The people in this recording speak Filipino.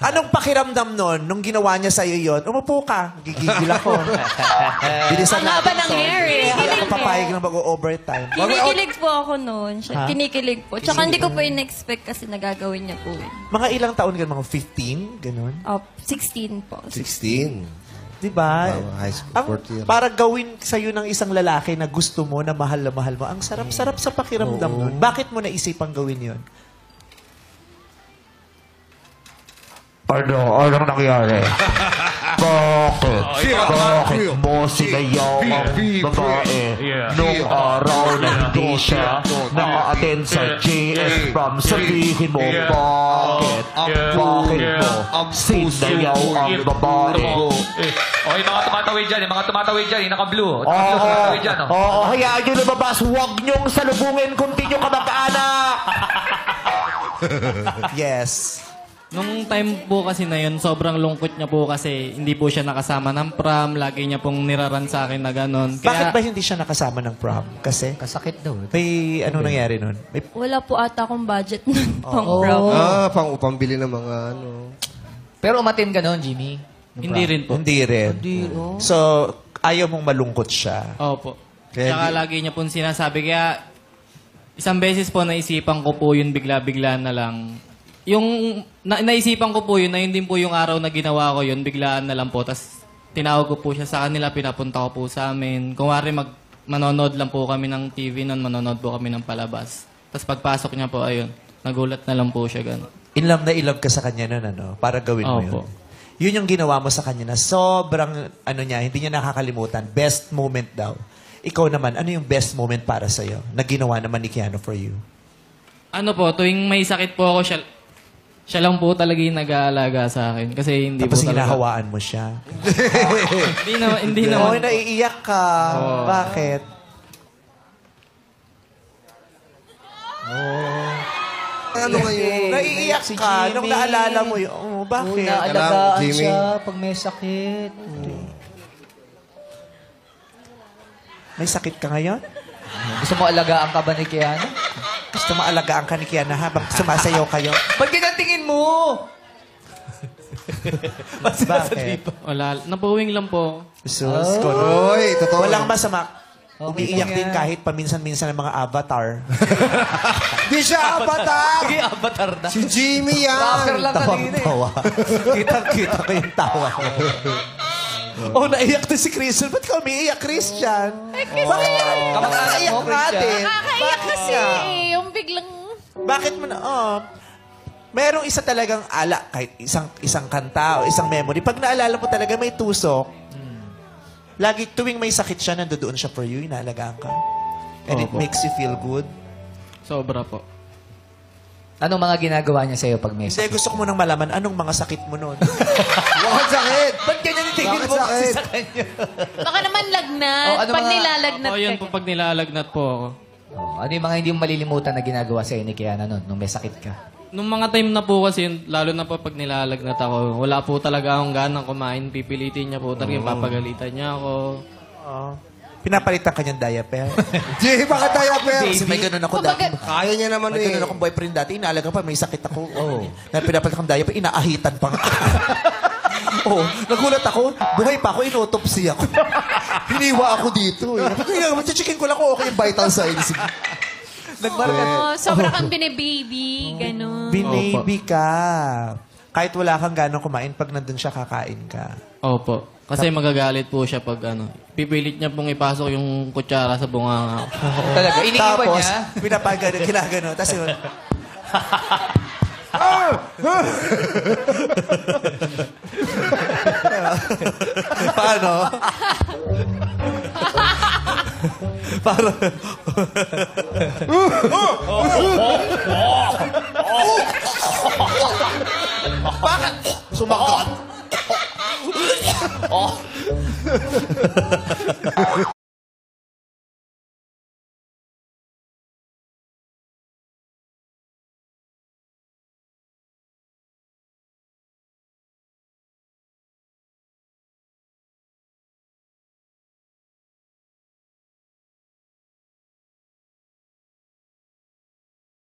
Anong pakiramdam nun nung ginawa niya sa'yo yun? Umupo ka. Gigigil ako. Bilisan Ang haba ng hair eh. Hindi ako papayag na mag-overtime. Kinikilig po ako noon. Kinikilig po. Tsaka hindi ko po in-expect kasi nagagawin niya po. Mga ilang taon ka? Mga 15? Ganun? 16 po. 16. Diba? High school, Ang, 4th year. para gawin sa'yo ng isang lalaki na gusto mo, na mahal mo, ang sarap-sarap sa pakiramdam nun. Bakit mo naisipang gawin yun? Anong nangyari? Bakit mo sinayaw ang babae nung araw na hindi siya naka-attend sa JS prom? Sabihin mo, bakit? Bakit mo sinayaw ang babae? O, yung mga tumatawid dyan, yung naka-blue. Tumatawid dyan, Oo, hayaan nyo lumabas. Huwag nyong salubungin kung di nyo kamag-anak. Yes. Nung time po kasi na yun, sobrang lungkot niya po kasi hindi po siya nakasama ng prom. Lagi niya pong niraran sa akin na gano'n. Bakit ba hindi siya nakasama ng prom? Kasi? Kasakit daw. May ano nangyari nun? May Wala po ata akong budget nun pang prom. Pambili ng mga ano. Pero umatin ka noon, Jimmy? Hindi rin po. Hindi rin. So, ayaw mong malungkot siya. Opo. Tsaka lagi niya pong sinasabi. Kaya isang beses po naisipan ko po yun bigla-bigla na lang. Yung naisipan ko po yun na yun din po yung araw na ginawa ko yun, biglaan na lang po. Tapos tinawag ko po siya sa kanila, pinapunta ko po sa amin. Kung wari manonood lang po kami ng TV noon, manonood po kami ng palabas. Tapos pagpasok niya po, ayun, nagulat na lang po siya gano'n. In love na ka sa kanya nun, ano? Para gawin mo yun. Opo. Yun yung ginawa mo sa kanya na sobrang, hindi niya nakakalimutan. Best moment daw. Ikaw naman, ano yung best moment para sa'yo na ginawa naman ni Keanu for you? Ano po, tuwing may sakit po ako, siya lang po talaga yung nag-aalaga sa akin. Kasi hindi Tapos po talaga... hinahawaan mo siya. Hindi naman. Oo, naiiyak ka. Bakit? Ano ngayon? Naiiyak ka nung naalala mo yun. Bakit? Naalagaan Jimmy. siya pag may sakit. May sakit ka ngayon? Gusto mo alagaan ka ba ni Keanu? Gusto mo alagaan ka ni Kiana habang sumasayaw kayo? Ba't tingin mo? Bakit? Wala. Napuwing lang po. Sus, Oy, totoo. walang masama. Okay Umiiyak lang din yan. kahit paminsan-minsan ng mga avatar. Di siya avatar! Avatar na. Si Jimmy Rocker yan! lang kanina eh. Tawang-tawa. Kitang-kita ko yung tawa ko. Oh, naiyak na si Christian. Ba't ka umiiyak, Christian? Bakit ka? Kamag-anak Naiyak mo, natin. Nakakaiyak kasi yung biglang... Bakit mo na, merong isa talagang kahit isang kanta o isang memory. Pag naalala mo talaga, may tusok. Lagi, tuwing may sakit siya, nandoon siya for you, inaalagaan ka. And it Opo. makes you feel good. Sobra po. Anong mga ginagawa niya sa'yo pag may Kasi sakit? gusto ko munang malaman, anong mga sakit mo noon? Bakit sakit? Ba't ganyan yung tingin Bakit mo kasi sakit? sa kanya? Baka naman lagnat. Oh, ano pag mga- nilalagnat Yun ka. po pag nilalagnat po ako. Ano yung mga hindi mo malilimutan na ginagawa sa'yo ni Keanu noon nung may sakit ka? Nung mga time na po kasi, lalo na po pag nilalagnat ako, wala po talaga akong ganang kumain. Pipilitin niya po talaga, papagalitan niya ako. Pinapalitan ka niyang diaper. Jimmy, bakit diaper? Kasi may ganun ako Kumbaga- dati. Kaya niya naman May eh. ganun akong boyfriend dati. Inaalaga pa, may sakit ako. Na pinapalitan kang diaper, inaahitan pa nga. Nagulat ako. Buhay pa ako, inotopsy ako. Hiniwa ako dito. Kaya chichikin ko lang kung okay yung vital signs. Sobra kang bine-baby. Ganon. Binaby ka. Kahit wala kang ganong kumain, pag nandun siya, kakain ka. Opo. Kasi magagalit po siya pag pipilit niya pong ipasok yung kutsara sa bunganga. Talaga, iniiwan Tapos, niya? pinapagano, ginagano. Tapos yun, paano? Parang... Bakit? Sumagat.